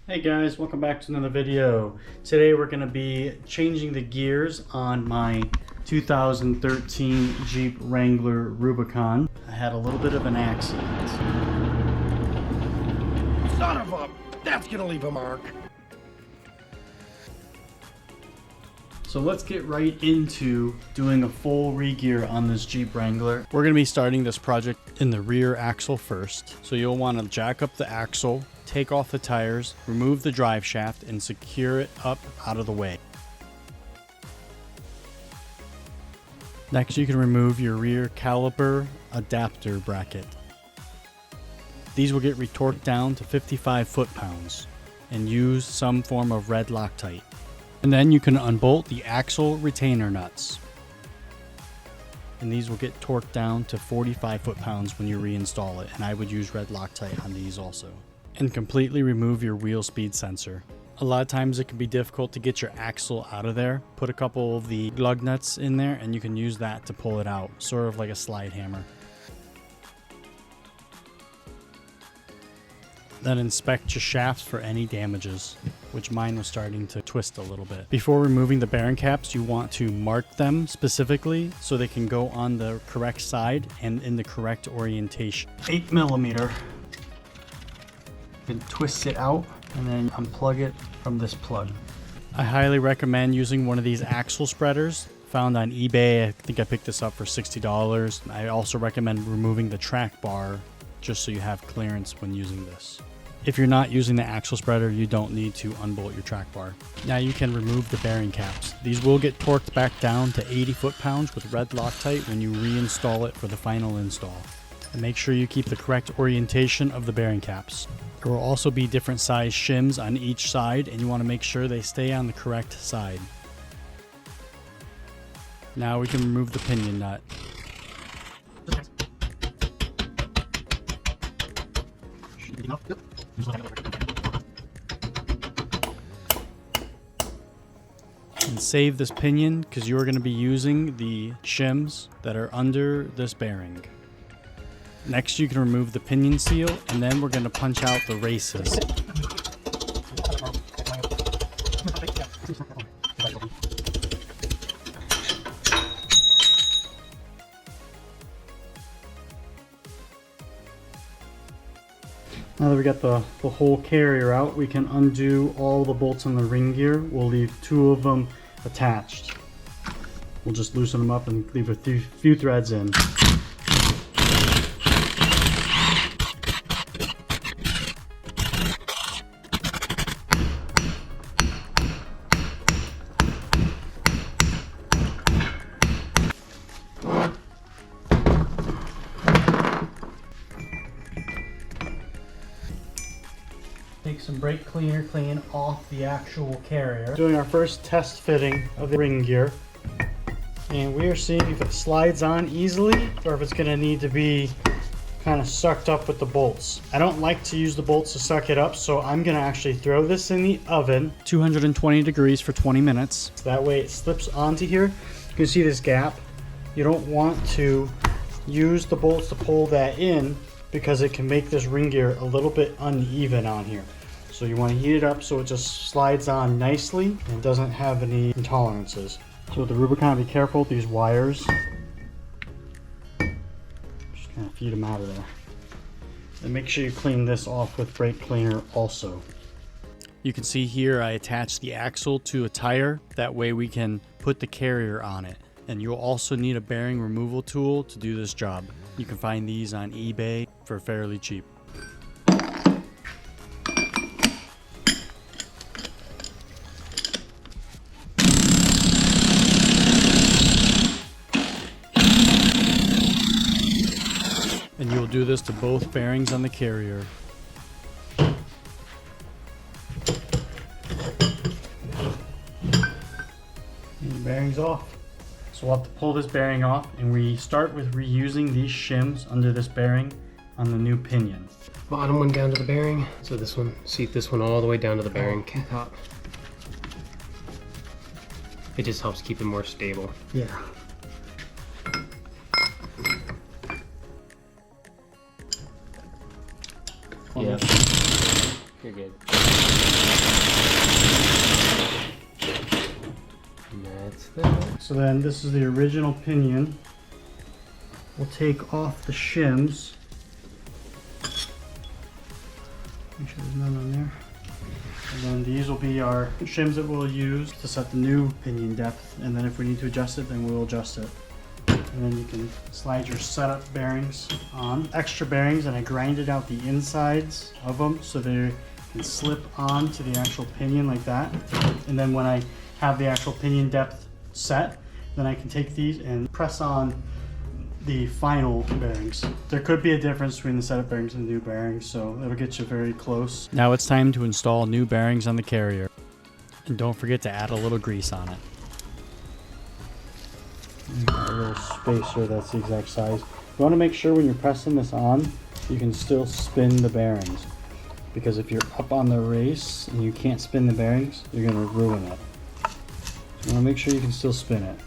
Hey guys, welcome back to another video. Today we're going to be changing the gears on my 2013 Jeep Wrangler Rubicon. I had a little bit of an accident. Son of a... That's gonna leave a mark. So let's get right into doing a full re-gear on this Jeep Wrangler. We're going to be starting this project in the rear axle first. So you'll want to jack up the axle, take off the tires, remove the drive shaft, and secure it up out of the way. Next, you can remove your rear caliper adapter bracket. These will get retorqued down to 55 foot-pounds and use some form of red Loctite. And then you can unbolt the axle retainer nuts. And these will get torqued down to 45 foot-pounds when you reinstall it, and I would use red Loctite on these also. And completely remove your wheel speed sensor. A lot of times it can be difficult to get your axle out of there. Put a couple of the lug nuts in there and you can use that to pull it out, sort of like a slide hammer. Then inspect your shafts for any damages, which mine was starting to twist a little bit. Before removing the bearing caps, you want to mark them specifically so they can go on the correct side and in the correct orientation. 8mm. Then twist it out and then unplug it from this plug. I highly recommend using one of these axle spreaders found on eBay. I think I picked this up for $60. I also recommend removing the track bar just so you have clearance when using this. If you're not using the axle spreader, you don't need to unbolt your track bar. Now you can remove the bearing caps. These will get torqued back down to 80 foot-pounds with red Loctite when you reinstall it for the final install. And make sure you keep the correct orientation of the bearing caps. There will also be different size shims on each side, and you want to make sure they stay on the correct side. Now we can remove the pinion nut. And save this pinion because you're going to be using the shims that are under this bearing. Next, you can remove the pinion seal, and then we're going to punch out the races. Now that we got the whole carrier out, we can undo all the bolts on the ring gear. We'll leave 2 of them attached. We'll just loosen them up and leave a few threads in. Take some brake cleaner, clean off the actual carrier. Doing our first test fitting of the ring gear. And we are seeing if it slides on easily or if it's going to need to be kind of sucked up with the bolts. I don't like to use the bolts to suck it up, so I'm going to actually throw this in the oven. 220 degrees for 20 minutes. So that way it slips onto here. You can see this gap. You don't want to use the bolts to pull that in because it can make this ring gear a little bit uneven on here. So you want to heat it up so it just slides on nicely and doesn't have any intolerances. So with the Rubicon, be careful with these wires. Just kind of feed them out of there. And make sure you clean this off with brake cleaner also. You can see here I attached the axle to a tire. That way we can put the carrier on it. And you'll also need a bearing removal tool to do this job. You can find these on eBay for fairly cheap. And you'll do this to both bearings on the carrier. And the bearing's off. So we'll have to pull this bearing off, and we start with reusing these shims under this bearing on the new pinion. Bottom one down to the bearing. So this one, seat this one all the way down to the bearing top. It just helps keep it more stable. Yeah. Yeah. You're good. that. So then this is the original pinion. We'll take off the shims. Make sure there's none on there. And then these will be our shims that we'll use to set the new pinion depth. And then if we need to adjust it, then we'll adjust it. And then you can slide your setup bearings on. Extra bearings, and I grinded out the insides of them so they can slip on to the actual pinion like that. And then when I have the actual pinion depth set, then I can take these and press on the final bearings. There could be a difference between the setup bearings and the new bearings, so it'll get you very close. Now it's time to install new bearings on the carrier. And don't forget to add a little grease on it. A little spacer that's the exact size. You want to make sure when you're pressing this on, you can still spin the bearings. Because if you're up on the race and you can't spin the bearings, you're going to ruin it. So you want to make sure you can still spin it.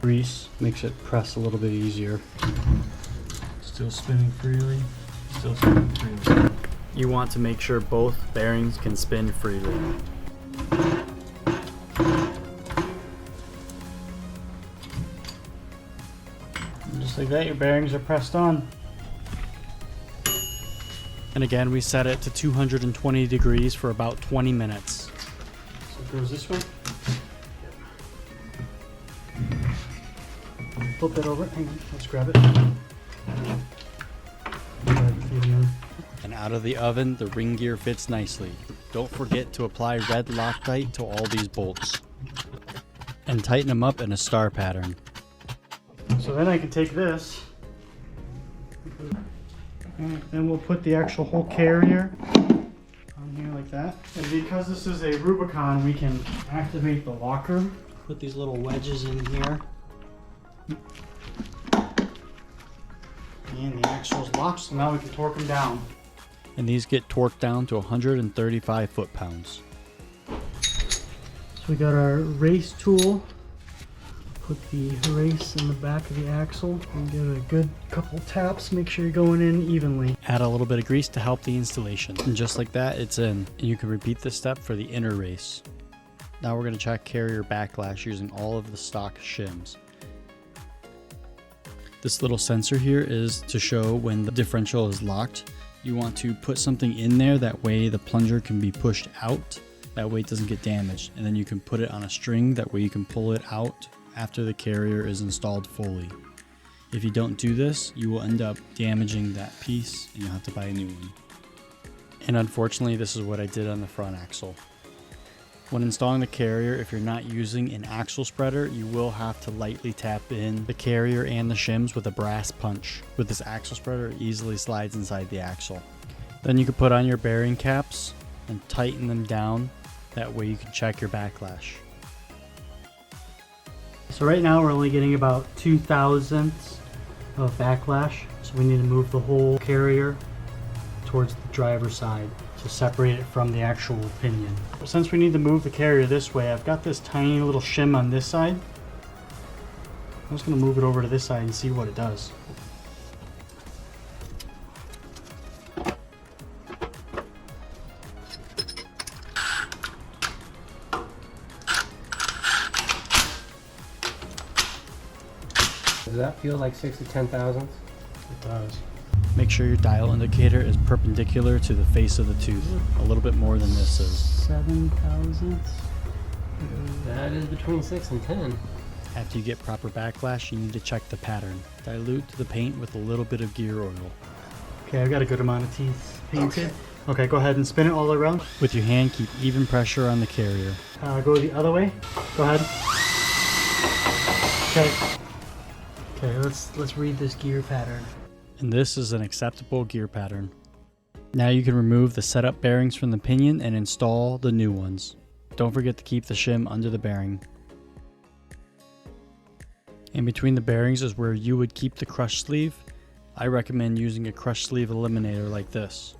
Grease makes it press a little bit easier. Still spinning freely. Still spinning freely. You want to make sure both bearings can spin freely. And just like that, your bearings are pressed on. And again, we set it to 220 degrees for about 20 minutes. So it goes this way. Flip it over. Hang on, let's grab it. And out of the oven, the ring gear fits nicely. Don't forget to apply red Loctite to all these bolts. And tighten them up in a star pattern. So then I can take this, and then we'll put the actual whole carrier on here like that. And because this is a Rubicon, we can activate the locker. Put these little wedges in here. And the axle's locked, so now we can torque them down. And these get torqued down to 135 foot-pounds. So we got our race tool. Put the race in the back of the axle and give it a good couple taps. Make sure you're going in evenly. Add a little bit of grease to help the installation. And just like that, it's in. And you can repeat this step for the inner race. Now we're going to check carrier backlash using all of the stock shims. This little sensor here is to show when the differential is locked. You want to put something in there, that way the plunger can be pushed out. That way it doesn't get damaged. And then you can put it on a string, that way you can pull it out after the carrier is installed fully. If you don't do this, you will end up damaging that piece and you'll have to buy a new one. And unfortunately, this is what I did on the front axle. When installing the carrier, if you're not using an axle spreader, you will have to lightly tap in the carrier and the shims with a brass punch. With this axle spreader, it easily slides inside the axle. Then you can put on your bearing caps and tighten them down. That way you can check your backlash. So right now we're only getting about 2/1000 of backlash. So we need to move the whole carrier towards the driver's side to separate it from the actual pinion. Since we need to move the carrier this way, I've got this tiny little shim on this side. I'm just going to move it over to this side and see what it does. Does that feel like 6 to 10 thousandths? It does. Make sure your dial indicator is perpendicular to the face of the tooth. A little bit more than this is. 7 thousandths? That is between 6 and 10. After you get proper backlash, you need to check the pattern. Dilute the paint with a little bit of gear oil. Okay, I've got a good amount of teeth painted. Okay, go ahead and spin it all around. With your hand, keep even pressure on the carrier. Go the other way. Go ahead. Okay. Okay, let's read this gear pattern. And this is an acceptable gear pattern. Now you can remove the setup bearings from the pinion and install the new ones. Don't forget to keep the shim under the bearing. In between the bearings is where you would keep the crush sleeve. I recommend using a crush sleeve eliminator like this.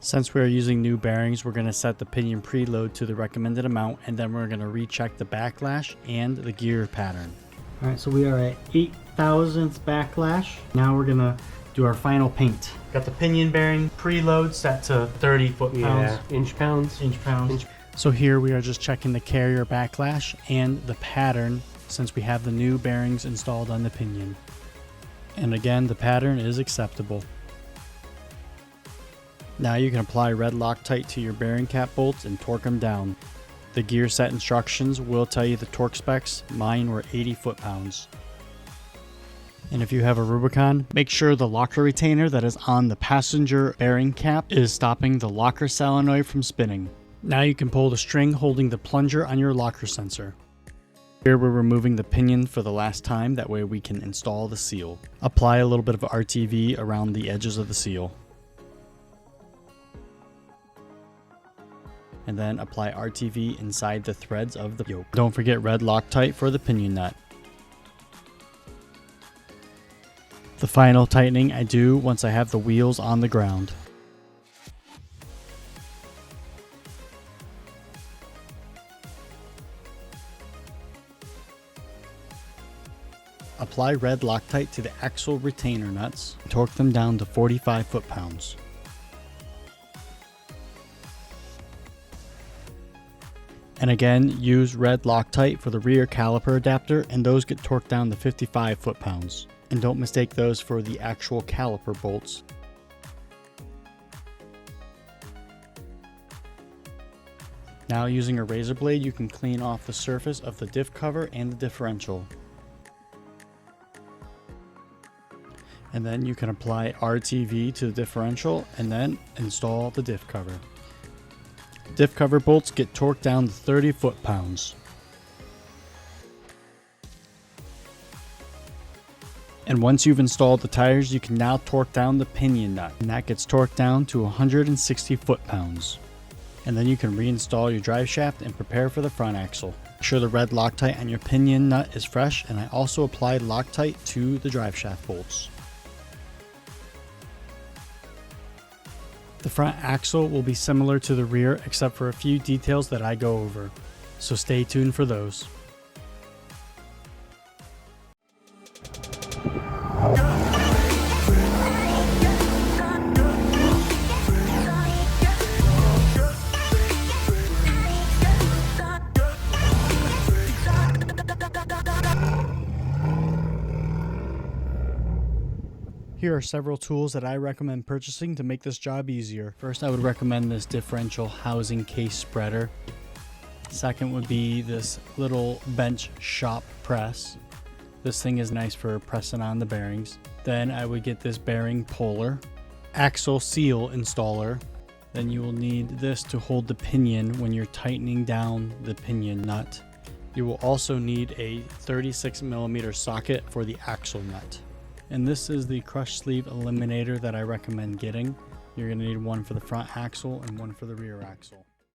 Since we're using new bearings, we're going to set the pinion preload to the recommended amount, and then we're going to recheck the backlash and the gear pattern. Alright, so we are at 8 thousandths backlash. Now we're going to do our final paint. Got the pinion bearing preload set to 30 foot-pounds. Yeah, inch-pounds. Inch-pounds. So here we are just checking the carrier backlash and the pattern since we have the new bearings installed on the pinion. And again, the pattern is acceptable. Now you can apply red Loctite to your bearing cap bolts and torque them down. The gear set instructions will tell you the torque specs. Mine were 80 foot-pounds. And if you have a Rubicon, make sure the locker retainer that is on the passenger bearing cap is stopping the locker solenoid from spinning. Now you can pull the string holding the plunger on your locker sensor. Here we're removing the pinion for the last time, that way we can install the seal. Apply a little bit of RTV around the edges of the seal. And then apply RTV inside the threads of the yoke. Don't forget red Loctite for the pinion nut. The final tightening I do once I have the wheels on the ground. Apply red Loctite to the axle retainer nuts. Torque them down to 45 foot-pounds. And again, use red Loctite for the rear caliper adapter, and those get torqued down to 55 foot-pounds. And don't mistake those for the actual caliper bolts. Now using a razor blade, you can clean off the surface of the diff cover and the differential. And then you can apply RTV to the differential and then install the diff cover. Diff cover bolts get torqued down to 30 foot-pounds. And once you've installed the tires, you can now torque down the pinion nut, and that gets torqued down to 160 foot-pounds. And then you can reinstall your drive shaft and prepare for the front axle. Make sure the red Loctite on your pinion nut is fresh, and I also applied Loctite to the drive shaft bolts. The front axle will be similar to the rear except for a few details that I go over, so stay tuned for those. Here are several tools that I recommend purchasing to make this job easier. First, I would recommend this differential housing case spreader. Second would be this little bench shop press. This thing is nice for pressing on the bearings. Then I would get this bearing puller, axle seal installer. Then you will need this to hold the pinion when you're tightening down the pinion nut. You will also need a 36mm socket for the axle nut. And this is the crush sleeve eliminator that I recommend getting. You're going to need one for the front axle and one for the rear axle.